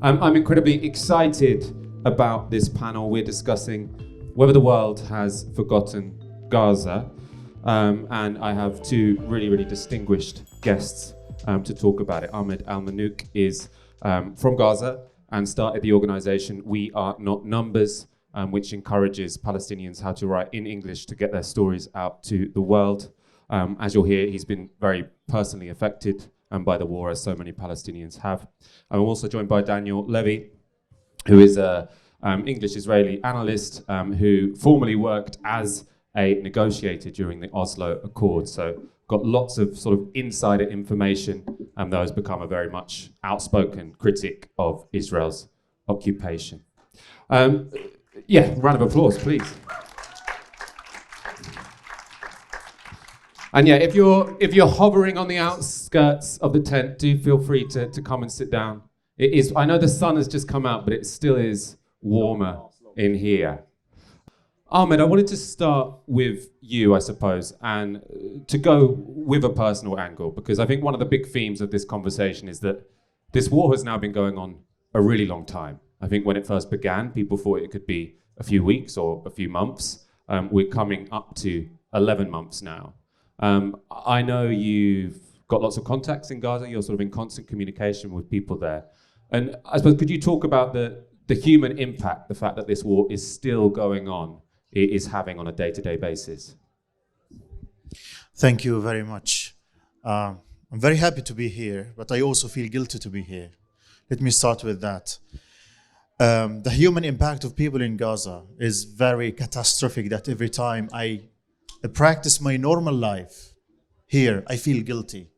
I'm incredibly excited about this panel. We're discussing whether the world has forgotten Gaza. And I have two really distinguished guests to talk about it. Ahmed Alnaouq is from Gaza and started the organization We Are Not Numbers, which encourages Palestinians how to write in English to get their stories out to the world. As you'll hear, he's been very personally affected by the war, as so many Palestinians have. I'm also joined by Daniel Levy, who is an English-Israeli analyst who formerly worked as a negotiator during the Oslo Accord. So got lots of sort of insider information, and though has become a very much outspoken critic of Israel's occupation. Round of applause, please. And yeah, if you're hovering on the outskirts of the tent, do feel free to come and sit down. It is, I know the sun has just come out, but it still is warmer in here. Ahmed, I wanted to start with you, I suppose, and to go with a personal angle, because I think one of the big themes of this conversation is that this war has now been going on a really long time. I think when it first began, people thought it could be a few weeks or a few months. We're coming up to 11 months now. I know you've got lots of contacts in Gaza. You're sort of in constant communication with people there. And I suppose, could you talk about the human impact, the fact that this war is still going on, is having on a day-to-day basis? Thank you very much. I'm very happy to be here, but I also feel guilty to be here. Let me start with that. The human impact of people in Gaza is very catastrophic, that every time I practice my normal life here, I feel guilty.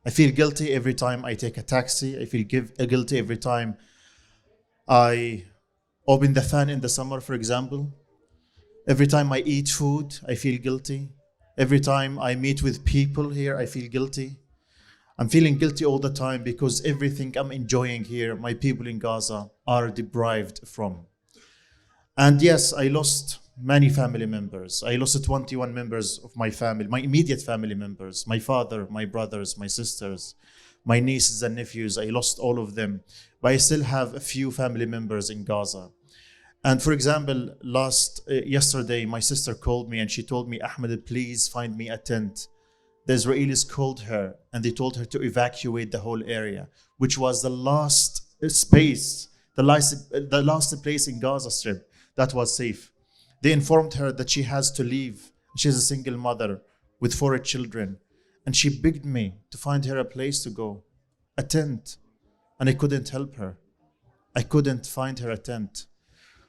I feel guilty every time I take a taxi. I feel guilty every time I open the fan in the summer, for example. Every time I eat food, I feel guilty. Every time I meet with people here, I feel guilty. I'm feeling guilty all the time because everything I'm enjoying here, my people in Gaza are deprived from. And yes, I lost many family members. I lost 21 members of my family, my immediate family members, my father, my brothers, my sisters, my nieces and nephews. I lost all of them, but I still have a few family members in Gaza. And for example, yesterday, my sister called me and she told me, Ahmed, please find me a tent. The Israelis called her and they told her to evacuate the whole area, which was the last space, the last place in Gaza Strip that was safe. They informed her that she has to leave. She's a single mother with 4 children. And she begged me to find her a place to go, a tent. And I couldn't help her. I couldn't find her a tent.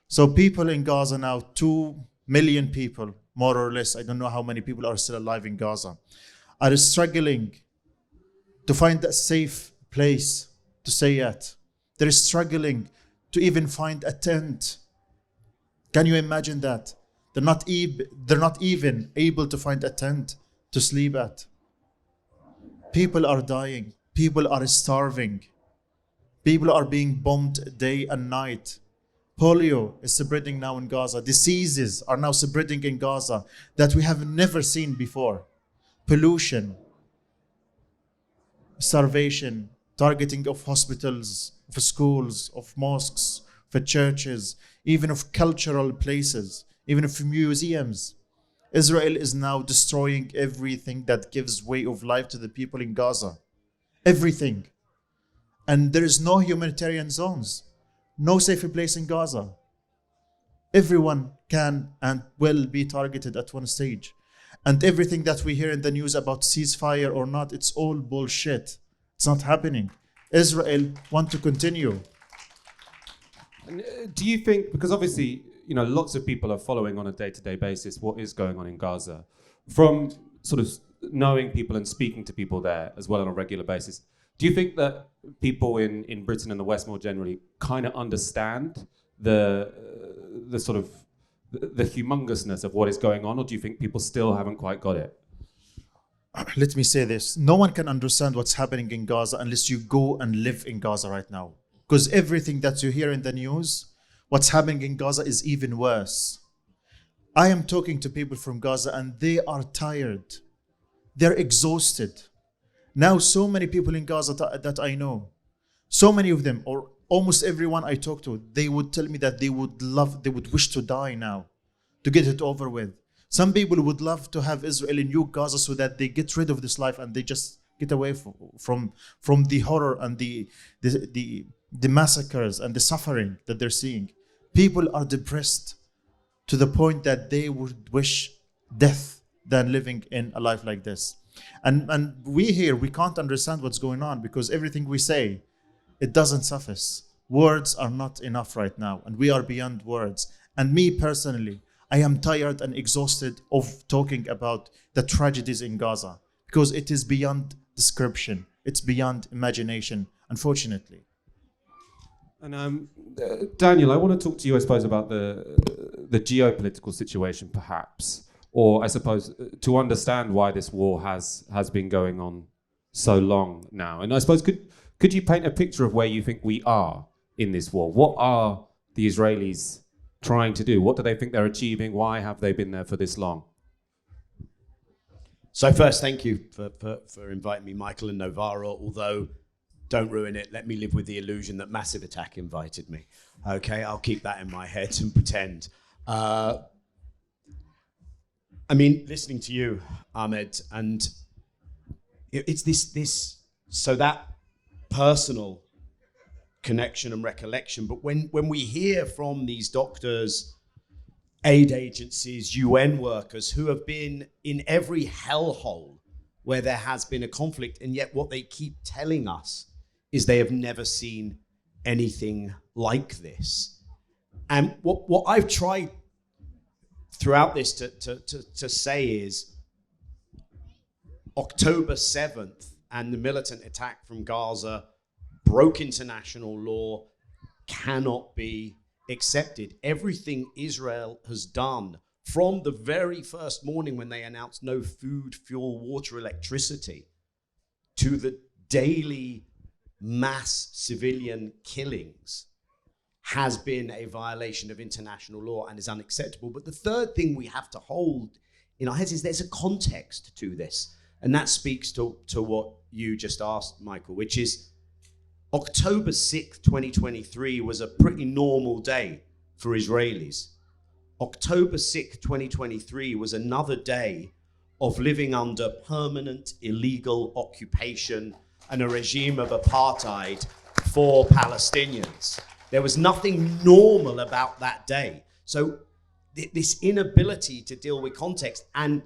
So people in Gaza now, 2 million people, more or less, I don't know how many people are still alive in Gaza, are struggling to find a safe place to stay at. They're struggling to even find a tent. Can you imagine that? They're not even able to find a tent to sleep at. People are dying. People are starving. People are being bombed day and night. Polio is spreading now in Gaza. Diseases are now spreading in Gaza that we have never seen before. Pollution, starvation, targeting of hospitals, of schools, of mosques, of churches, even of cultural places, even of museums. Israel is now destroying everything that gives way of life to the people in Gaza. Everything. And there is no humanitarian zones, no safe place in Gaza. Everyone can and will be targeted at one stage. And everything that we hear in the news about ceasefire or not, it's all bullshit. It's not happening. Israel want to continue. Do you think, because obviously, lots of people are following on a day-to-day basis what is going on in Gaza, from sort of knowing people and speaking to people there as well on a regular basis, do you think that people in Britain and the West more generally kind of understand the sort of the humongousness of what is going on, or do you think people still haven't quite got it? Let me say this. No one can understand what's happening in Gaza unless you go and live in Gaza right now. Because everything that you hear in the news, what's happening in Gaza is even worse. I am talking to people from Gaza and they are tired. They're exhausted. Now, so many people in Gaza that I know, so many of them, or almost everyone I talk to, they would tell me that they would wish to die now, to get it over with. Some people would love to have Israel nuke Gaza so that they get rid of this life and they just get away from the horror and the massacres and the suffering that they're seeing. People are depressed to the point that they would wish death than living in a life like this. And we here, we can't understand what's going on because everything we say, it doesn't suffice. Words are not enough right now, and we are beyond words. And me personally, I am tired and exhausted of talking about the tragedies in Gaza because it is beyond description. It's beyond imagination, unfortunately. And Daniel, I want to talk to you, I suppose, about the geopolitical situation, perhaps, or I suppose to understand why this war has been going on so long now. And I suppose could you paint a picture of where you think we are in this war? What are the Israelis trying to do? What do they think they're achieving? Why have they been there for this long? So first, thank you for inviting me, Michael and Novara, although don't ruin it. Let me live with the illusion that Massive Attack invited me. Okay, I'll keep that in my head and pretend. I mean, listening to you, Ahmed, and it's this so that personal connection and recollection. But when we hear from these doctors, aid agencies, UN workers who have been in every hellhole where there has been a conflict, and yet what they keep telling us is they have never seen anything like this. And what I've tried throughout this to say is October 7th and the militant attack from Gaza broke international law, cannot be accepted. Everything Israel has done from the very first morning when they announced no food, fuel, water, electricity, to the daily mass civilian killings has been a violation of international law and is unacceptable. But the third thing we have to hold in our heads is there's a context to this. And that speaks to what you just asked, Michael, which is October 6th, 2023 was a pretty normal day for Israelis. October 6th, 2023 was another day of living under permanent illegal occupation and a regime of apartheid for Palestinians. There was nothing normal about that day. So this inability to deal with context, and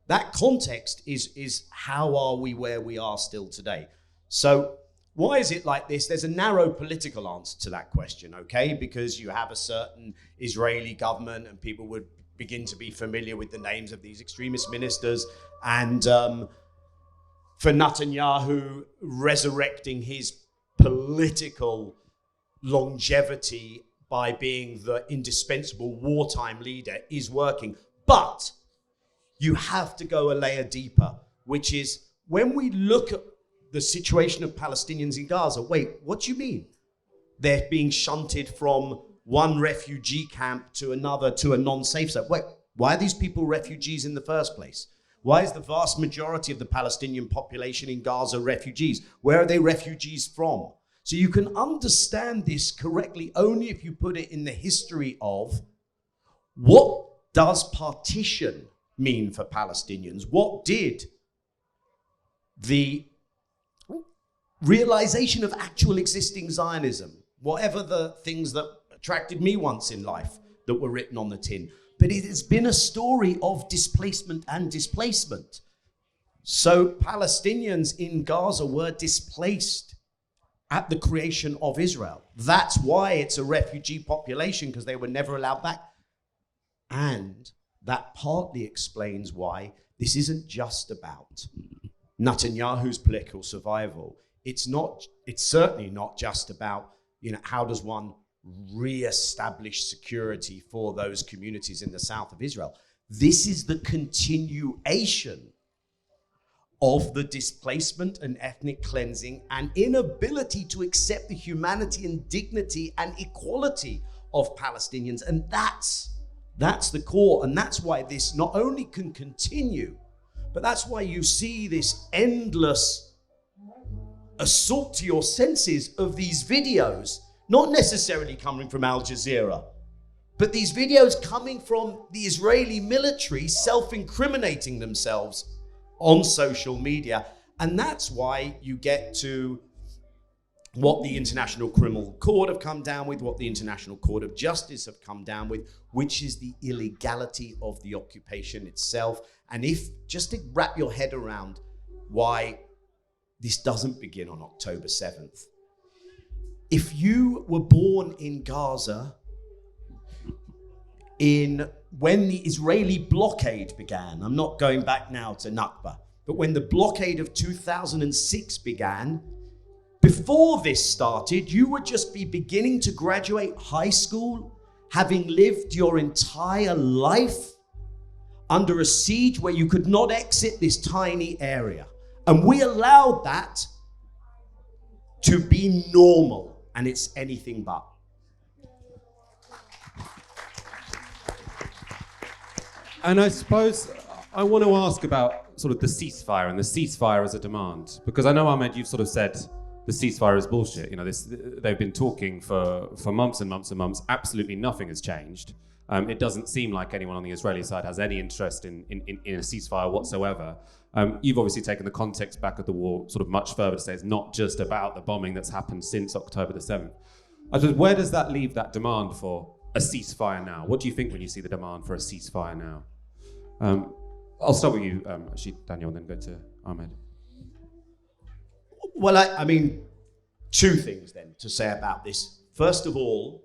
that context is how are we where we are still today? So why is it like this? There's a narrow political answer to that question, okay? Because you have a certain Israeli government and people would begin to be familiar with the names of these extremist ministers, and for Netanyahu, resurrecting his political longevity by being the indispensable wartime leader is working. But you have to go a layer deeper, which is when we look at the situation of Palestinians in Gaza, wait, what do you mean? They're being shunted from one refugee camp to another to a non-safe zone. Wait, why are these people refugees in the first place? Why is the vast majority of the Palestinian population in Gaza refugees? Where are they refugees from? So you can understand this correctly only if you put it in the history of what does partition mean for Palestinians? What did the realization of actual existing Zionism, whatever the things that attracted me once in life that were written on the tin, but it has been a story of displacement and displacement. So Palestinians in Gaza were displaced at the creation of Israel. That's why it's a refugee population, because they were never allowed back. And that partly explains why this isn't just about Netanyahu's political survival. It's certainly not just about, how does one re-establish security for those communities in the south of Israel. This is the continuation of the displacement and ethnic cleansing and inability to accept the humanity and dignity and equality of Palestinians. And that's the core. And that's why this not only can continue, but that's why you see this endless assault to your senses of these videos not necessarily coming from Al Jazeera, but these videos coming from the Israeli military self-incriminating themselves on social media. And that's why you get to what the International Criminal Court have come down with, what the International Court of Justice have come down with, which is the illegality of the occupation itself. And if, just to wrap your head around why this doesn't begin on October 7th. If you were born in Gaza when the Israeli blockade began, I'm not going back now to Nakba, but when the blockade of 2006 began, before this started, you would just be beginning to graduate high school, having lived your entire life under a siege where you could not exit this tiny area. And we allowed that to be normal, and it's anything but. And I suppose I want to ask about sort of the ceasefire and the ceasefire as a demand, because I know, Ahmed, you've sort of said the ceasefire is bullshit. You know, they've been talking for months and months and months. Absolutely nothing has changed. It doesn't seem like anyone on the Israeli side has any interest in a ceasefire whatsoever. You've obviously taken the context back of the war sort of much further to say it's not just about the bombing that's happened since October the 7th. I suppose, where does that leave that demand for a ceasefire now? What do you think when you see the demand for a ceasefire now? I'll start with you, actually, Daniel, and then go to Ahmed. Well, I mean, two things then to say about this. First of all,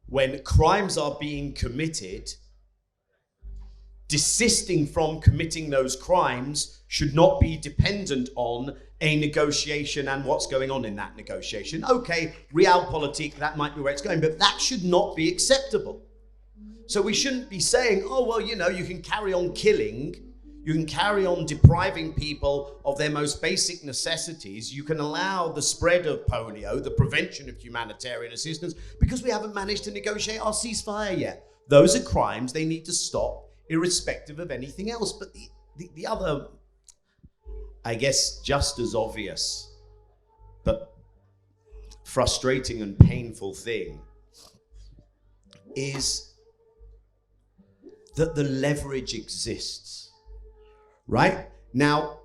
when crimes are being committed, desisting from committing those crimes should not be dependent on a negotiation and what's going on in that negotiation. Okay, realpolitik, that might be where it's going, but that should not be acceptable. So we shouldn't be saying, oh, well, you know, you can carry on killing, you can carry on depriving people of their most basic necessities, you can allow the spread of polio, the prevention of humanitarian assistance, because we haven't managed to negotiate our ceasefire yet. Those are crimes, they need to stop, irrespective of anything else. But the other, I guess, just as obvious, but frustrating and painful thing is that the leverage exists, right? Now,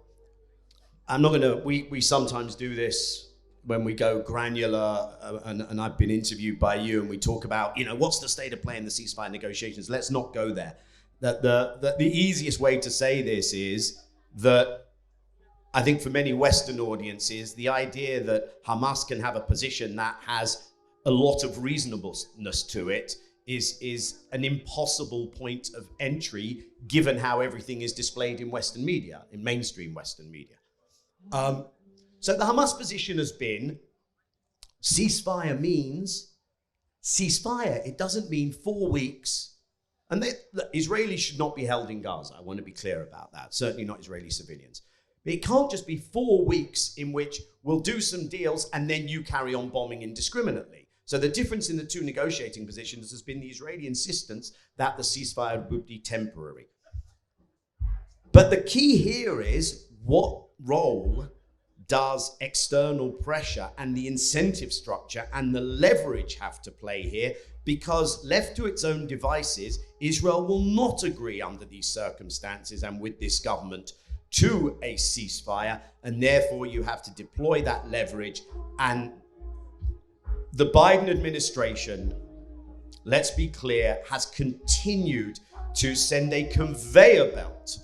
I'm not gonna, we sometimes do this when we go granular, and I've been interviewed by you, and we talk about, you know, what's the state of play in the ceasefire negotiations? Let's not go there. The easiest way to say this is that I think for many Western audiences, the idea that Hamas can have a position that has a lot of reasonableness to it is an impossible point of entry, given how everything is displayed in Western media, in mainstream Western media. So the Hamas position has been, ceasefire means ceasefire. It doesn't mean 4 weeks. And the Israelis should not be held in Gaza. I want to be clear about that. Certainly not Israeli civilians. But it can't just be 4 weeks in which we'll do some deals and then you carry on bombing indiscriminately. So the difference in the two negotiating positions has been the Israeli insistence that the ceasefire would be temporary. But the key here is, what role does external pressure and the incentive structure and the leverage have to play here? Because left to its own devices, Israel will not agree under these circumstances and with this government to a ceasefire, and therefore you have to deploy that leverage. And the Biden administration, let's be clear, has continued to send a conveyor belt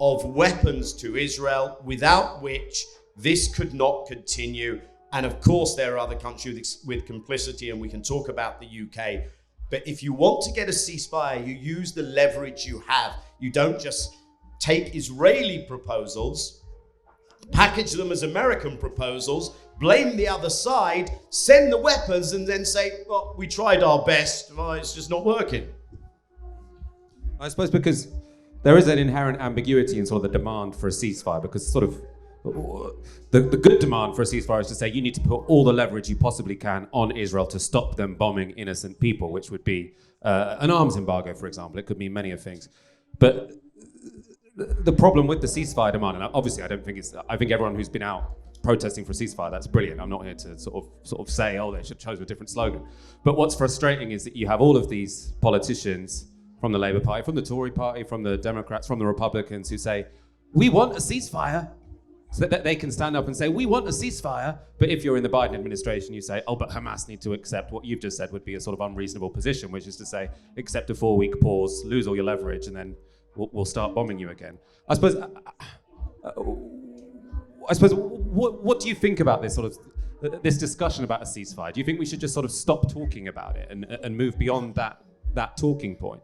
of weapons to Israel, without which this could not continue. And of course, there are other countries with complicity, and we can talk about the UK. But if you want to get a ceasefire, you use the leverage you have. You don't just take Israeli proposals, package them as American proposals, blame the other side, send the weapons, and then say, well, we tried our best, well, it's just not working. I suppose because there is an inherent ambiguity in sort of the demand for a ceasefire, because sort of the good demand for a ceasefire is to say you need to put all the leverage you possibly can on Israel to stop them bombing innocent people, which would be an arms embargo, for example. It could mean many of things. But the problem with the ceasefire demand, and obviously I think everyone who's been out protesting for a ceasefire. That's brilliant. I'm not here to sort of say, oh, they should have chosen a different slogan. But what's frustrating is that you have all of these politicians from the Labour Party, from the Tory Party, from the Democrats, from the Republicans who say, we want a ceasefire. So that they can stand up and say, we want a ceasefire. But if you're in the Biden administration, you say, oh, but Hamas need to accept what you've just said would be a sort of unreasonable position, which is to say, accept a 4-week pause, lose all your leverage, and then we'll start bombing you again. I suppose, what do you think about this sort of this discussion about a ceasefire? Do you think we should just sort of stop talking about it and move beyond that talking point?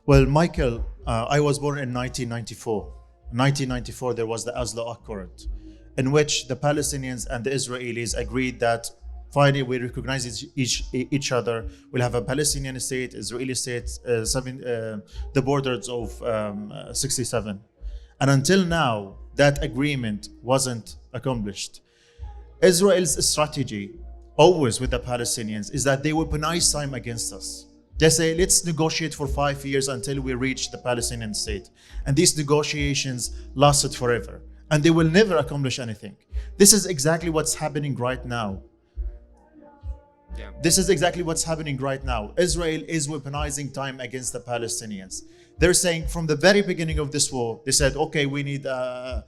Well, Michael, I was born in 1994. In 1994, there was the Oslo Accord, in which the Palestinians and the Israelis agreed that finally we recognize each other. We'll have a Palestinian state, Israeli state, the borders of 67. And until now, that agreement wasn't accomplished. Israel's strategy, always with the Palestinians, is that they weaponize time against us. They say, let's negotiate for 5 years until we reach the Palestinian state. And these negotiations lasted forever. And they will never accomplish anything. This is exactly what's happening right now. Yeah. This is exactly what's happening right now. Israel is weaponizing time against the Palestinians. They're saying from the very beginning of this war, they said, okay, we need a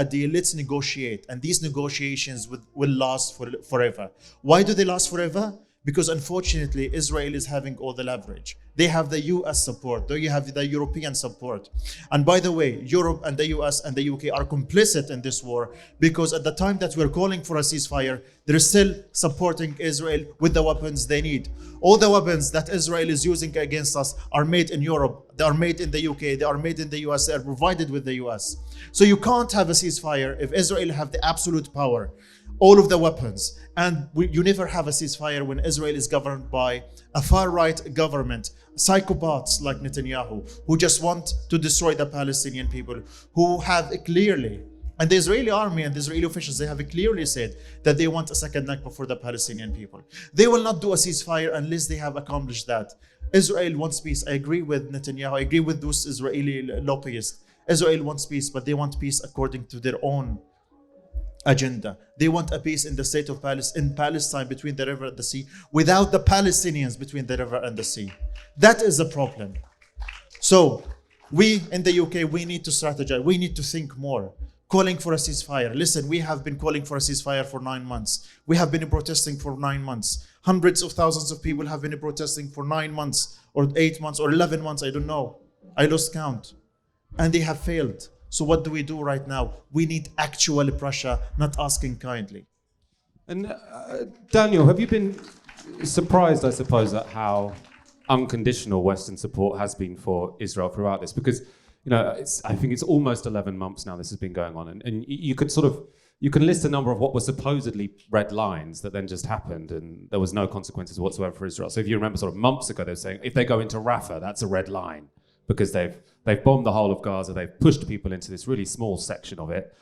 deal, let's negotiate. And these negotiations will last forever. Why do they last forever? Because unfortunately, Israel is having all the leverage. They have the US support, though you have the European support. And by the way, Europe and the US and the UK are complicit in this war, because at the time that we're calling for a ceasefire, they're still supporting Israel with the weapons they need. All the weapons that Israel is using against us are made in Europe, they are made in the UK, they are made in the US, they are provided with the US. So you can't have a ceasefire if Israel have the absolute power, all of the weapons. And you never have a ceasefire when Israel is governed by a far-right government, psychopaths like Netanyahu, who just want to destroy the Palestinian people, who have clearly, and the Israeli army and the Israeli officials, they have clearly said that they want a second Nakba for the Palestinian people. They will not do a ceasefire unless they have accomplished that. Israel wants peace. I agree with Netanyahu. I agree with those Israeli lobbyists. Israel wants peace, but they want peace according to their own agenda. They want a peace in the state of Palestine between the river and the sea, without the Palestinians between the river and the sea. That is a problem. So we in the UK, we need to strategize. We need to think more. Calling for a ceasefire. Listen, we have been calling for a ceasefire for 9 months. We have been protesting for 9 months. Hundreds of thousands of people have been protesting for 9 months or 8 months or 11 months. I don't know. I lost count. And they have failed. So what do we do right now? We need actual pressure, not asking kindly. And Daniel, have you been surprised, I suppose, at how unconditional Western support has been for Israel throughout this? Because, you know, I think it's almost 11 months now this has been going on. And you could you can list a number of what were supposedly red lines that then just happened and there was no consequences whatsoever for Israel. So if you remember sort of months ago, they were saying, if they go into Rafah, that's a red line, because they've bombed the whole of Gaza, they've pushed people into this really small section of it.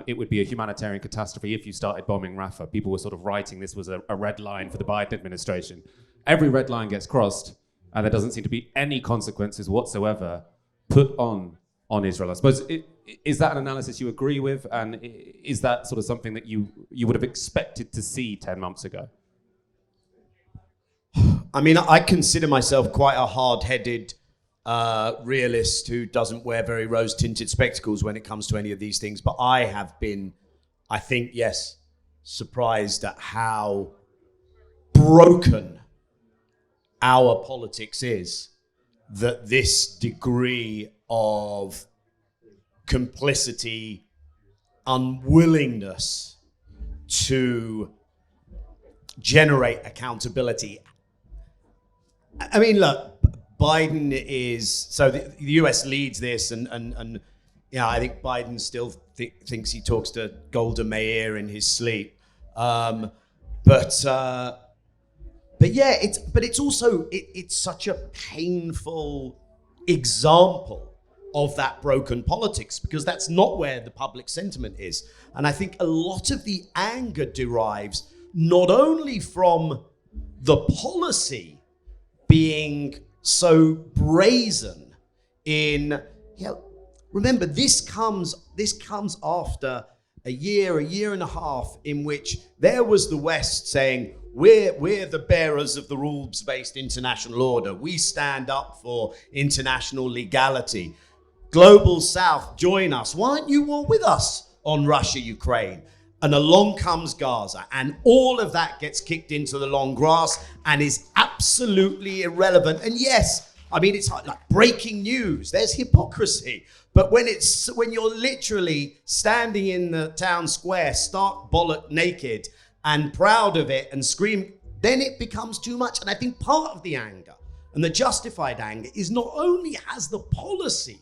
It would be a humanitarian catastrophe if you started bombing Rafah. People were sort of writing this was a red line for the Biden administration. Every red line gets crossed, and there doesn't seem to be any consequences whatsoever put on Israel. I suppose, is that an analysis you agree with? And is that sort of something that you would have expected to see 10 months ago? I mean, I consider myself quite a hard-headed realist who doesn't wear very rose-tinted spectacles when it comes to any of these things. But I have been, I think, yes, surprised at how broken our politics is, that this degree of complicity, unwillingness to generate accountability. I mean, look, Biden is, so the US leads this, and you know, I think Biden still thinks he talks to Golda Meir in his sleep. But yeah, it's also it's such a painful example of that broken politics, because that's not where the public sentiment is. And I think a lot of the anger derives not only from the policy being so brazen in, you know, remember, this comes after a year and a half, in which there was the West saying, we're the bearers of the rules-based international order. We stand up for international legality. Global South, join us. Why aren't you all with us on Russia, Ukraine? And along comes Gaza, and all of that gets kicked into the long grass and is absolutely irrelevant. And yes, I mean, it's like breaking news. There's hypocrisy. But when you're literally standing in the town square, stark bollock naked and proud of it and screaming, then it becomes too much. And I think part of the anger and the justified anger is not only has the policy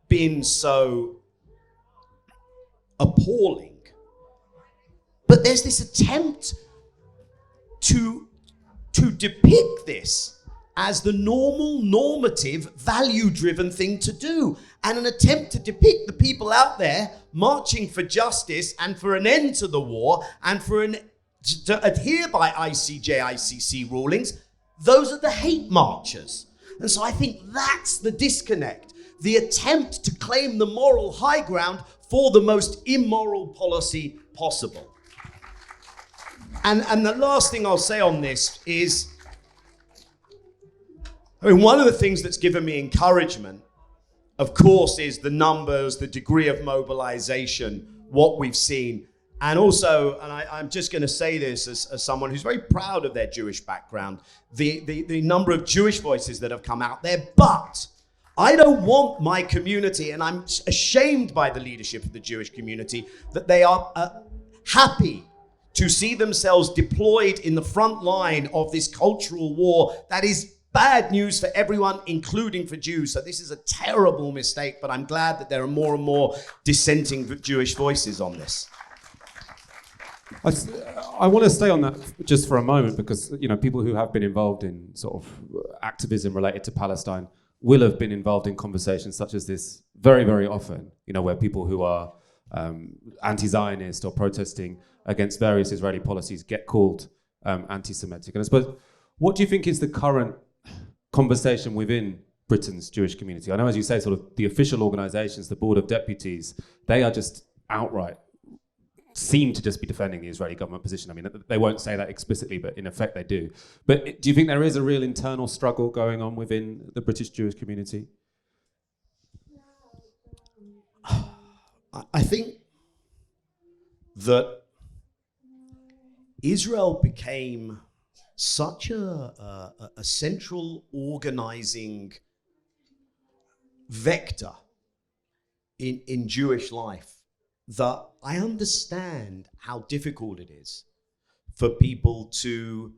been so appalling, but there's this attempt to depict this as the normative, value-driven thing to do, and an attempt to depict the people out there marching for justice and for an end to the war and to adhere by ICJ, ICC rulings. Those are the hate marchers. And so I think that's the disconnect, the attempt to claim the moral high ground for the most immoral policy possible. And the last thing I'll say on this is, I mean, one of the things that's given me encouragement, of course, is the numbers, the degree of mobilization, what we've seen. And also, and I'm just going to say this as someone who's very proud of their Jewish background, the number of Jewish voices that have come out there. But I don't want my community, and I'm ashamed by the leadership of the Jewish community, that they are happy to see themselves deployed in the front line of this cultural war that is bad news for everyone, including for Jews. So this is a terrible mistake, but I'm glad that there are more and more dissenting Jewish voices on this. I want to stay on that just for a moment, because people who have been involved in sort of activism related to Palestine will have been involved in conversations such as this very, very often, where people who are anti-Zionist or protesting against various Israeli policies get called anti-Semitic. And I suppose, what do you think is the current conversation within Britain's Jewish community? I know, as you say, sort of the official organisations, the Board of Deputies, they are just outright seem to just be defending the Israeli government position. I mean, they won't say that explicitly, but in effect they do. But do you think there is a real internal struggle going on within the British Jewish community? I think that Israel became such a central organizing vector in Jewish life that I understand how difficult it is for people to,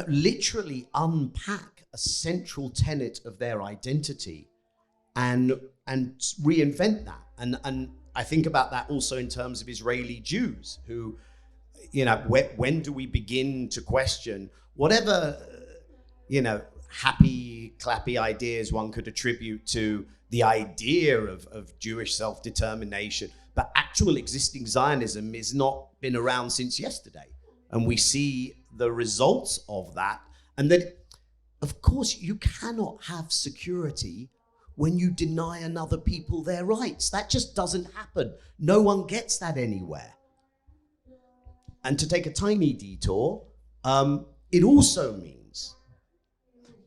literally unpack a central tenet of their identity and reinvent that. And I think about that also in terms of Israeli Jews who, when do we begin to question whatever, happy, clappy ideas one could attribute to the idea of Jewish self-determination, but actual existing Zionism has not been around since yesterday. And we see the results of that. And that, of course, you cannot have security when you deny another people their rights. That just doesn't happen. No one gets that anywhere. And to take a tiny detour, it also means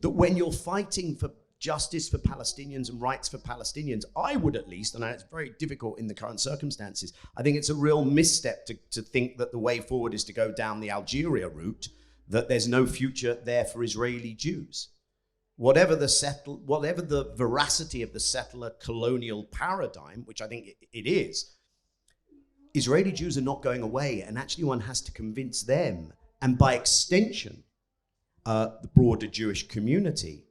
that when you're fighting for justice for Palestinians and rights for Palestinians, I would at least, and it's very difficult in the current circumstances, I think it's a real misstep to think that the way forward is to go down the Algeria route, that there's no future there for Israeli Jews. Whatever the veracity of the settler colonial paradigm, which I think it is, Israeli Jews are not going away, and actually one has to convince them, and by extension, the broader Jewish community,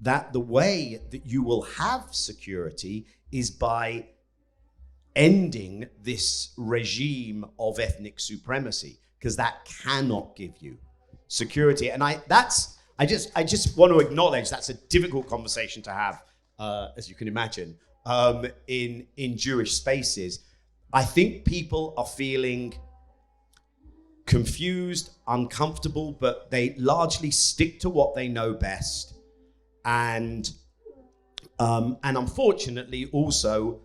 that the way that you will have security is by ending this regime of ethnic supremacy, because that cannot give you security. And I just want to acknowledge that's a difficult conversation to have, as you can imagine, in Jewish spaces. I think people are feeling confused, uncomfortable, but they largely stick to what they know best. And and unfortunately also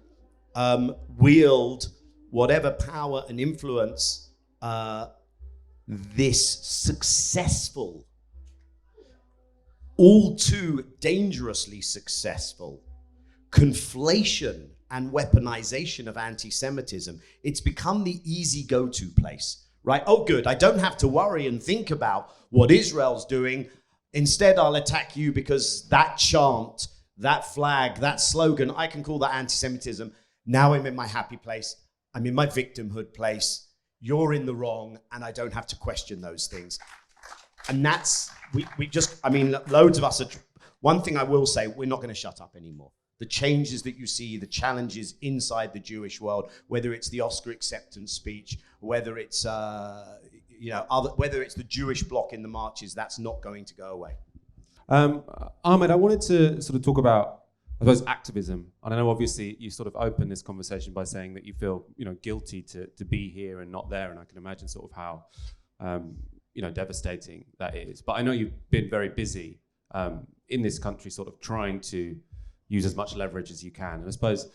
wield whatever power and influence this successful, all too dangerously successful conflation and weaponization of anti-Semitism. It's become the easy go-to place, right? Oh, good, I don't have to worry and think about what Israel's doing. Instead, I'll attack you because that chant, that flag, that slogan, I can call that anti-Semitism. Now I'm in my happy place. I'm in my victimhood place. You're in the wrong, and I don't have to question those things. And that's, we just, I mean, loads of us are, one thing I will say, we're not going to shut up anymore. The changes that you see, the challenges inside the Jewish world, whether it's the Oscar acceptance speech, whether it's, whether it's the Jewish bloc in the marches, that's not going to go away. Ahmed, I wanted to sort of talk about, I suppose, activism. And I know obviously you sort of opened this conversation by saying that you feel, guilty to be here and not there. And I can imagine sort of how, devastating that is. But I know you've been very busy in this country sort of trying to use as much leverage as you can. And I suppose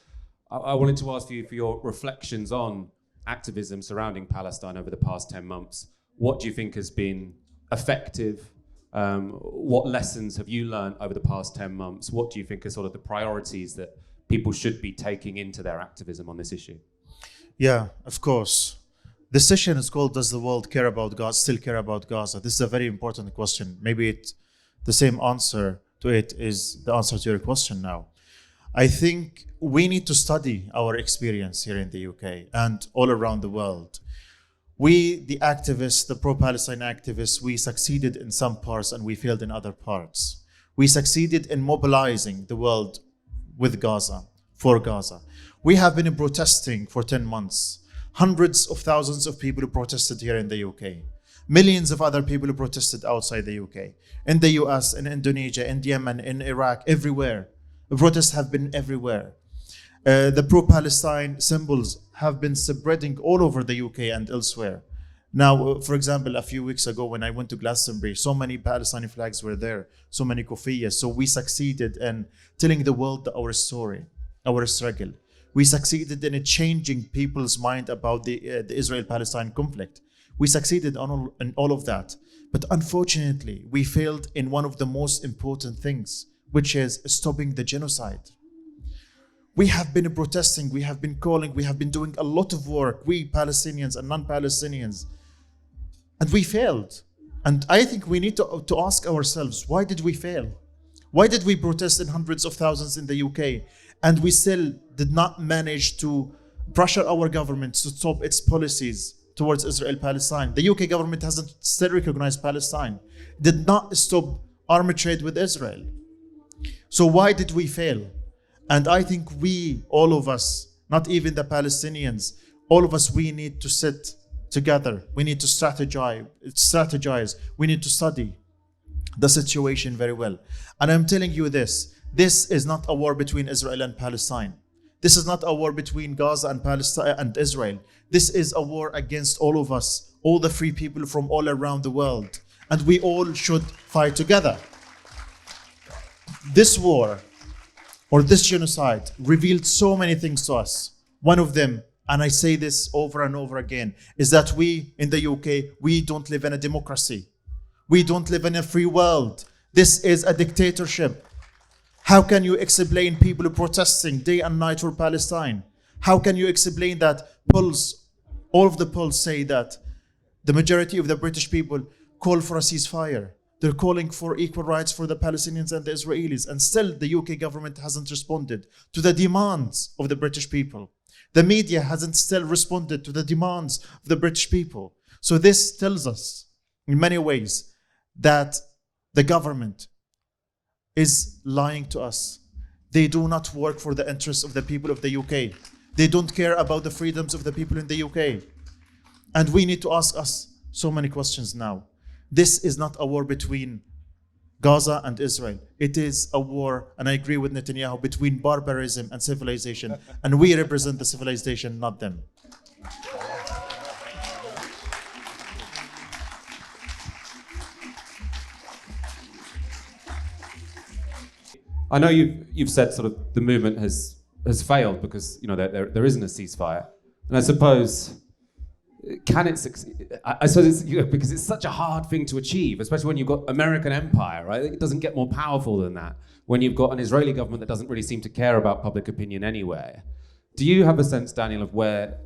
I wanted to ask you for your reflections on activism surrounding Palestine over the past 10 months. What do you think has been effective? What lessons have you learned over the past 10 months? What do you think are sort of the priorities that people should be taking into their activism on this issue? Yeah, of course. This session is called, Does the World Care About Gaza, Still Care About Gaza? This is a very important question. Maybe the same answer to it is the answer to your question now. I think we need to study our experience here in the UK and all around the world. We, the activists, the pro-Palestine activists, we succeeded in some parts and we failed in other parts. We succeeded in mobilizing the world with Gaza, for Gaza. We have been protesting for 10 months. Hundreds of thousands of people who protested here in the UK. Millions of other people who protested outside the UK. In the US, in Indonesia, in Yemen, in Iraq, everywhere. Protests have been everywhere. The pro-Palestine symbols have been spreading all over the UK and elsewhere. Now, for example, a few weeks ago when I went to Glastonbury, so many Palestinian flags were there, so many kufiyas. So we succeeded in telling the world our story, our struggle. We succeeded in changing people's mind about the Israel-Palestine conflict. We succeeded in all of that. But unfortunately, we failed in one of the most important things, which is stopping the genocide. We have been protesting, we have been calling, we have been doing a lot of work, we Palestinians and non-Palestinians, and we failed. And I think we need to ask ourselves, why did we fail? Why did we protest in hundreds of thousands in the UK and we still did not manage to pressure our government to stop its policies towards Israel-Palestine? The UK government hasn't still recognized Palestine, did not stop army trade with Israel. So why did we fail? And I think we, all of us, not even the Palestinians, all of us, we need to sit together. We need to strategize. We need to study the situation very well. And I'm telling you this is not a war between Israel and Palestine. This is not a war between Gaza and Palestine and Israel. This is a war against all of us, all the free people from all around the world. And we all should fight together. This war, or this genocide, revealed so many things to us. One of them, and I say this over and over again, is that we in the UK, we don't live in a democracy. We don't live in a free world. This is a dictatorship. How can you explain people protesting day and night for Palestine? How can you explain that polls, all of the polls say that the majority of the British people call for a ceasefire? They're calling for equal rights for the Palestinians and the Israelis, and still the UK government hasn't responded to the demands of the British people. The media hasn't still responded to the demands of the British people. So this tells us, in many ways, that the government is lying to us. They do not work for the interests of the people of the UK. They don't care about the freedoms of the people in the UK. And we need to ask us so many questions now. This is not a war between Gaza and Israel. It is a war, and I agree with Netanyahu, between barbarism and civilization. And we represent the civilization, not them. I know you've said sort of the movement has failed because there isn't a ceasefire, and I suppose can it succeed? I suppose it's because it's such a hard thing to achieve, especially when you've got American empire, right? It doesn't get more powerful than that. When you've got an Israeli government that doesn't really seem to care about public opinion anywhere. Do you have a sense, Daniel, of where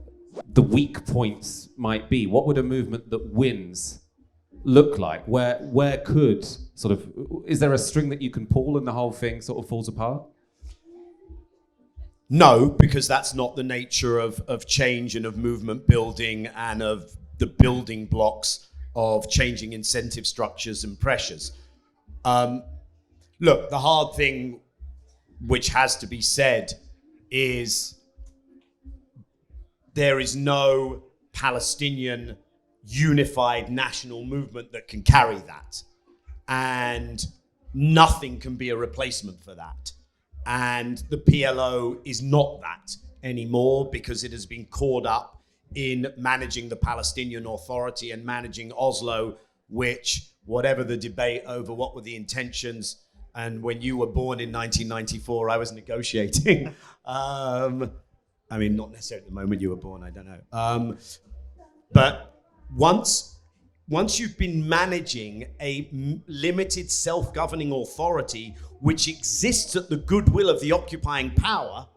the weak points might be? What would a movement that wins look like? Where could is there a string that you can pull and the whole thing sort of falls apart? No, because that's not the nature of change and of movement building and of the building blocks of changing incentive structures and pressures. Look, the hard thing which has to be said is there is no Palestinian unified national movement that can carry that. And nothing can be a replacement for that. And the PLO is not that anymore because it has been caught up in managing the Palestinian Authority and managing Oslo, which, whatever the debate over what were the intentions, and when you were born in 1994, I was negotiating. I mean, not necessarily at the moment you were born, I don't know. But once you've been managing a limited self-governing authority which exists at the goodwill of the occupying power,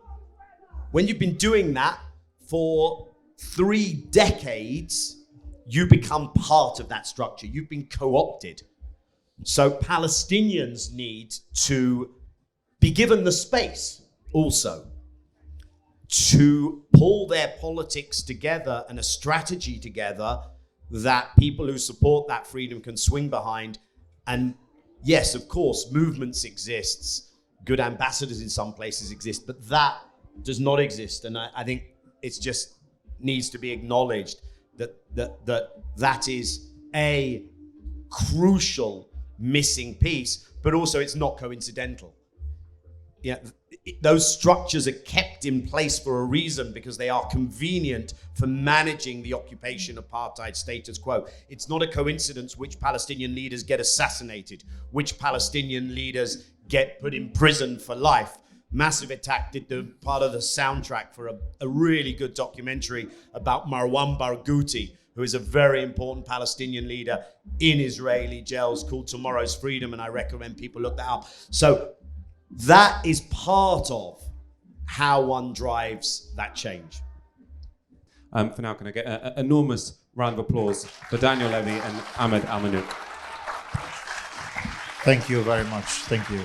when you've been doing that for 3 decades, you become part of that structure. You've been co-opted. So Palestinians need to be given the space also to pull their politics together and a strategy together that people who support that freedom can swing behind. And yes, of course, movements exists, good ambassadors in some places exist, but that does not exist. And I think it's just needs to be acknowledged that is a crucial missing piece, but also it's not coincidental. Yeah, those structures are kept in place for a reason because they are convenient for managing the occupation apartheid status quo. It's not a coincidence which Palestinian leaders get assassinated, which Palestinian leaders get put in prison for life. Massive Attack did the part of the soundtrack for a really good documentary about Marwan Barghouti, who is a very important Palestinian leader in Israeli jails, called Tomorrow's Freedom, and I recommend people look that up. So that is part of how one drives that change. For now, can I get an enormous round of applause for Daniel Levy and Ahmed Alnaouq? Thank you very much. Thank you.